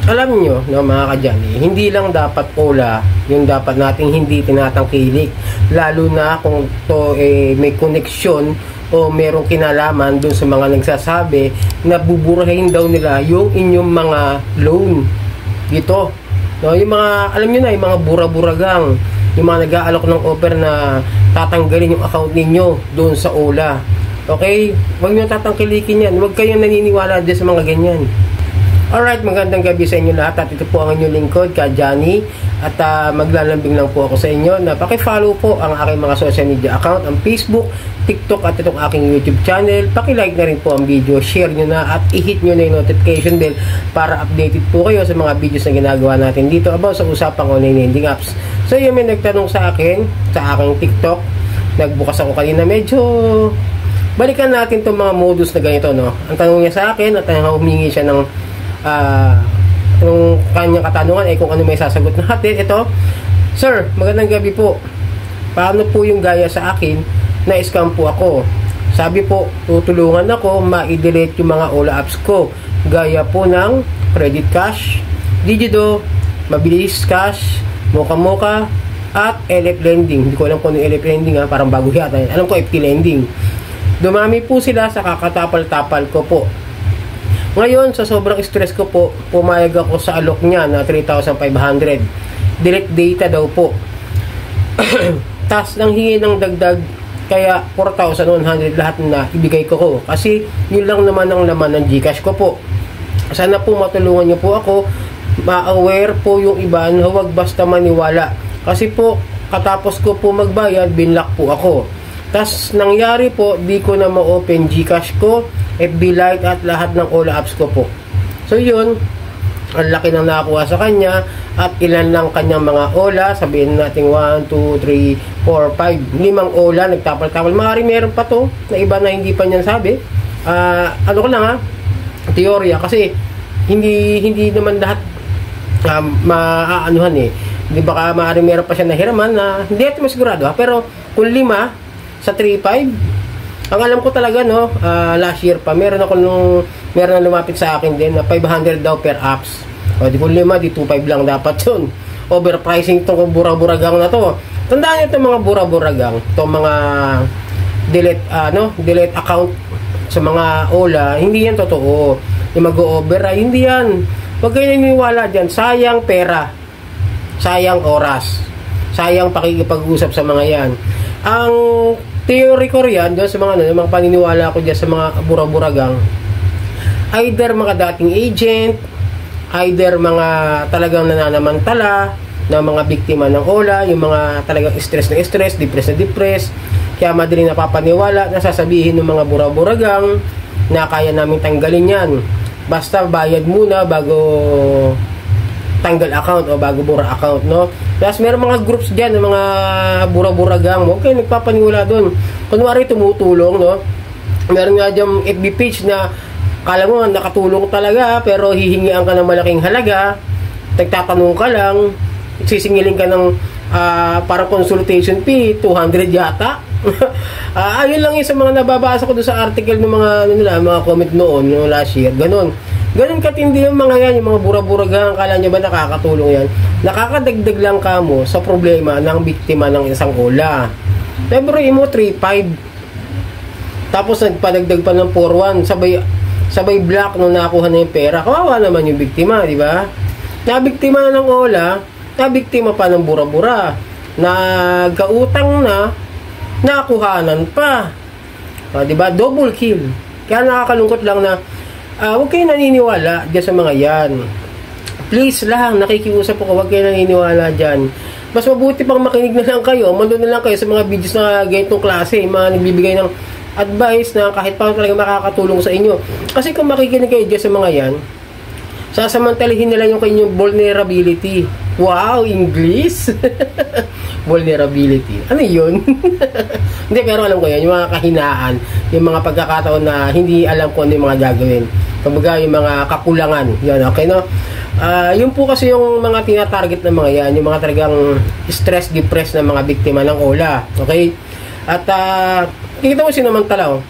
alam nyo, no, mga kadyani, hindi lang dapat ola yung dapat nating hindi tinatangkilik. Lalo na kung to may koneksyon o merong kinalaman dun sa mga nagsasabi na buburahin daw nila yung inyong mga loan. Dito. No, yung mga, alam nyo na, yung mga bura-buragang, yung mga nag-aalok ng offer na tatanggalin yung account ninyo doon sa ola. Okay? Huwag nyo tatangkilikin yan. Huwag kayong naniniwala dyan sa mga ganyan. Alright, magandang gabi sa inyo lahat at ito po ang inyong lingkod, Johnny, at maglalambing lang po ako sa inyo na paki-follow po ang aking mga social media account, ang Facebook, TikTok at itong aking YouTube channel. Paki-like na rin po ang video, share nyo na at i-hit nyo na yung notification bell para updated po kayo sa mga videos na ginagawa natin dito about sa usapang online lending apps. So yun, may nagtanong sa akin, sa aking TikTok, nagbukas ako kanina, medyo balikan natin itong mga modus na ganito, no? Ang tanong niya sa akin at humingi siya ng yung kanyang katanungan ay kung ano may sasagot na natin. Ito, sir, magandang gabi po. Paano po yung gaya sa akin na scam po ako? Sabi po, tutulungan ako ma-delete yung mga Ola apps ko. Gaya po ng Credit Cash, Digido, Mabilis Cash, Moka-Moka, at LF Lending. Hindi ko alam kung ano yung LF Lending, parang bago yata. Alam ko FT Lending. Dumami po sila sa kakatapal-tapal ko po. Ngayon, sa sobrang stress ko po, pumayag ako sa alok niya na 3,500. Direct data daw po. Tas nang hingi ng dagdag, kaya 4,100 lahat na ibigay ko. Kasi yun lang naman ang laman ng GCash ko po. Sana po matulungan niyo po ako, ma-aware po yung iba na huwag basta maniwala. Kasi po, katapos ko po magbayad, binlock po ako. Tas nangyari po, di ko na ma-open GCash ko, FB Lite at lahat ng Ola apps ko po. So yun, ang laki ng nakakuha sa kanya at ilan lang kanyang mga Ola, sabihin natin 1, 2, 3, 4, 5, 5 Ola, nagtapal-tapal. Maaaring meron pa to na iba na hindi pa niyan sabi. Ano ko lang teorya, kasi hindi naman lahat maaanuhan eh. Di ba maaaring meron pa siya nahiraman na hindi ito masigurado pero kung 5 sa 3.5, ang alam ko talaga, no, last year pa, meron na lumapit sa akin din na 500 daw per apps. O, di ko 5, di 2.5 lang dapat yun. Overpricing itong buraburagang na to. Tandaan nyo itong mga buraburagang, itong mga delete account sa mga Ola, hindi yan totoo. Yung mag-o-over, hindi yan. Huwag kayo naniniwala dyan. Sayang pera. Sayang oras. Sayang pakikipag-usap sa mga yan. Ang theory ko riyan doon sa mga paniniwala ko diyan sa mga buraburagang, either mga dating agent, either mga talagang nananamantala na mga biktima ng Ola, yung mga talagang stress na stress, depressed na depressed, kaya madaling napapaniwala na sasabihin ng mga buraburagang na kaya namin tanggalin yan, basta bayad muna bago tanggal account o bago bura account, no? Tapos meron mga groups dyan ng mga bura-buragang, okay, nagpapaniwala doon. Kunwari tumutulong, no? Meron nga dyan FB page na kala mo nakatulong talaga pero hihingian ka ng malaking halaga, nagtatanong ka lang, sisingilin ka ng parang consultation fee, 200 yata. Ayun lang yung sa mga nababasa ko doon sa article ng mga comment noon, no, last year, ganun katindi yung mga yan, yung mga bura-buragang, kala nyo ba nakakatulong yan? Nakakadagdag lang ka mo sa problema ng biktima ng isang Ola. Pero mo 3.5, tapos nagpadagdag pa ng 4.1, sabay black nung nakuha na yung pera. Kawawa naman yung biktima, di ba? Nabiktima ng Ola, nabiktima pa ng bura-bura, nagkautang na, nakuhanan pa. Di ba? Double kill. Kaya nakakalungkot lang na huwag kayo naniniwala dyan sa mga yan. Please lang, nakikiusap ako, huwag kayo naniniwala dyan. Mas mabuti pang makinig na lang kayo, manood na lang kayo sa mga videos na ganitong klase, mga nagbibigay ng advice na kahit paano talaga makakatulong sa inyo. Kasi kung makikinig kayo dyan sa mga yan, sasamantalihin nila yung kanyang vulnerability. Wow, English! Vulnerability. Ano yun? Hindi, pero alam ko yan, yung mga kahinaan, yung mga pagkakataon na hindi alam ko ano yung mga gagawin. Kumbaga, yung mga kakulangan. Yan, okay, no? Yun po kasi yung mga tinatarget ng mga yan, yung mga talagang stress, depressed na mga biktima ng Ola. Okay? At, kikita mo sinamantala,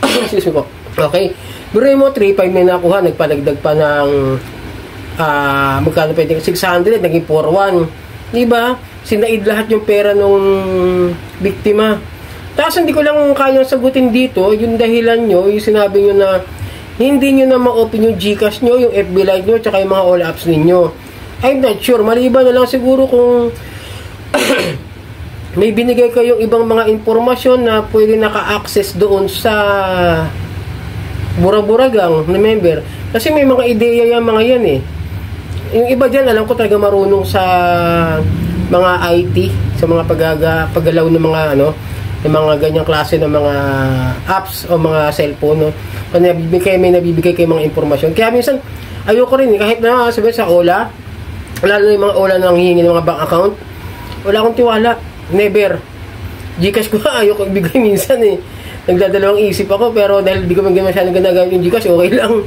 excuse me po. Okay? Pero mo, 3.5 may nakuha, nagpadagdag pa ng magkano pwede, 600, naging 4,100. Diba? Sinaid lahat yung pera nung biktima. Tapos hindi ko lang kayang sagutin dito, yung dahilan nyo, yung sinabi nyo na hindi nyo na ma-open yung Gcash nyo, yung FB Live nyo, tsaka yung mga all apps ninyo. I'm not sure. Maliban na lang siguro kung may binigay kayong ibang mga impormasyon na pwede naka-access doon sa Buraburagang na member. Kasi may mga ideya yung mga yan eh. Yung iba dyan, alam ko talaga marunong sa mga IT, sa mga paggalaw ng mga ng mga ganyang klase ng mga apps o mga cellphone, no? May nabibigay kayo mga impormasyon. Kaya minsan, ayoko rin, kahit na sabi sa OLA, lalo yung mga OLA nang hihingi ng mga bank account, wala akong tiwala. Never. Gcash ko ayoko ibigay minsan eh. Nagdadalawang isip ako, pero dahil di ko masyadong ginagamit yung Gcash, okay lang.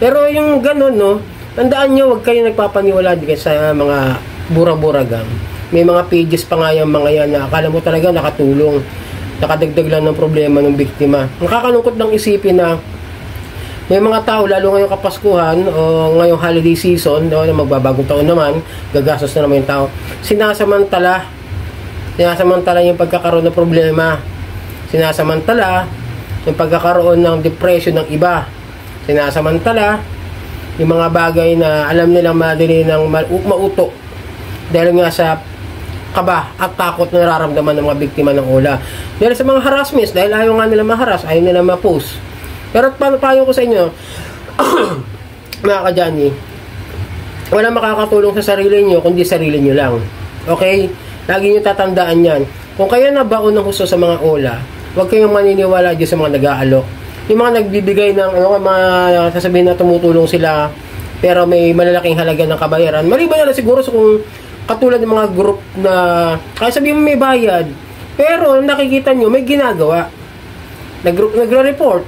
Pero yung ganun, no, tandaan nyo, huwag kayo nagpapaniwala sa mga buraburagang. May mga pages pa nga yung mga yan na akala mo talaga nakatulong. Nakadagdag lang ng problema ng biktima. Nakakalungkot lang isipin na may mga tao, lalo ngayong Kapaskuhan o ngayong holiday season, na magbabagong taon naman, gagastos na naman yung tao, sinasamantala yung pagkakaroon ng problema. Sinasamantala yung pagkakaroon ng depression ng iba. Sinasamantala yung mga bagay na alam nilang madali ng mauto dahil nga sa kaba at takot na nararamdaman ng mga biktima ng OLA. Dahil sa mga harassments, dahil ayaw nga nila ma-harass, ayaw nila ma-post. Pero payo ko sa inyo, mga ka-Johnny, wala makakatulong sa sarili nyo kundi sarili nyo lang. Okay? Lagi nyo tatandaan yan. Kung kayo nabaon ng husto sa mga OLA, huwag kayong maniniwala dyan sa mga nag-aalok. Yung mga nagbibigay ng mga sasabihin na tumutulong sila pero may malalaking halaga ng kabayaran. Maliban na siguro sa kung katulad ng mga group na kaya sabihin mo may bayad pero nakikita nyo may ginagawa. Nagre-report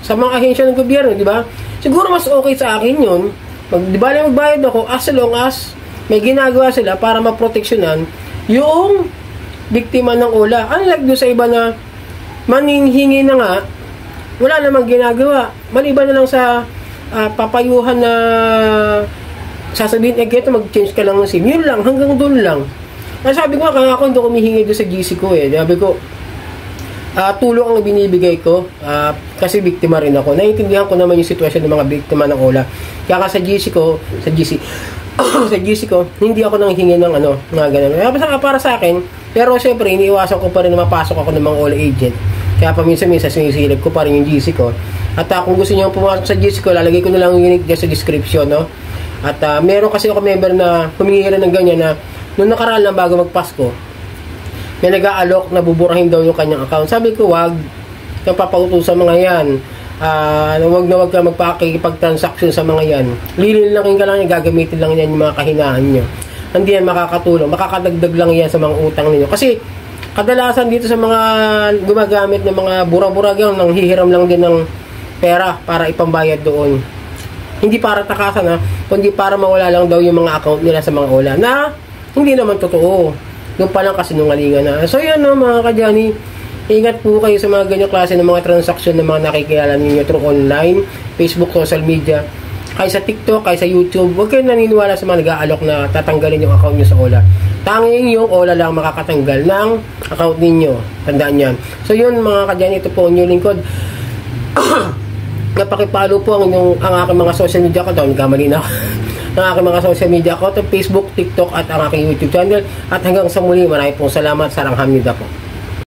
sa mga ahensya ng gobyerno, di ba? Siguro mas okay sa akin yun. Di ba lang magbayad ako as long as may ginagawa sila para maproteksyonan yung biktima ng OLA. Unlike doon sa iba na maninghingi na nga, wala namang ginagawa. Maliban na lang sa papayuhan na sasabihin, geto mag-change ka lang ng SIM. Yun lang, hanggang doon lang. Sabi ko nga, kaya ako hindi ko humihingi doon sa GC ko eh. Sabi ko, tulong ang binibigay ko kasi biktima rin ako. Naiintindihan ko naman yung sitwasyon ng mga biktima ng OLA. Kaya sa GC ko, hindi ako nang hingi ng mga ganun. Para sa akin, pero siyempre, iniiwasan ko pa rin na mapasok ako ng mga OLA agent. Kaya paminsan-minsan sinisilip ko pa rin yung GC ko. At kung gusto niyo pumasok sa GC ko, lalagay ko na lang yung link dyan sa description, no? At meron kasi ako member na humingi rin ng ganyan na noong nakaraan lang bago magpasko, may nag-aalok na buburahin daw yung kanyang account. Sabi ko, wag kang papautos sa mga yan. Wag ka magpakikipag-transaction sa mga yan. Lilinakin ka lang yan, gagamitin lang yan yung mga kahinaan nyo. Hindi yan makakatulong. Makakadagdag lang yan sa mga utang ninyo. Kasi kadalasan dito sa mga gumagamit ng mga buraburagang nang hihiram lang din ng pera para ipambayad doon. Hindi para takasan kundi para mawala lang daw yung mga account nila sa mga OLA na hindi naman totoo. Doon pa lang kasi nungalingan na. So yan mga ka-Johnny, ingat po kayo sa mga ganyang klase ng mga transaksyon ng mga nakikilala ninyo through online, Facebook, social media, kaya sa TikTok, kaya sa YouTube. Huwag kayong naniniwala sa mga nag-aalok na tatanggalin yung account nyo sa OLA. Tanging yung OLA lang makakatanggal ng account ninyo. Tandaan yan. So yun mga ka-Johnny, ito po ang inyong lingkod. Napakipalo po ang aking mga social media account. Kamali na ang aking mga social media account, Facebook, TikTok at ang aking YouTube channel. At hanggang sa muli, maraming pong salamat. Sarang hamnida po.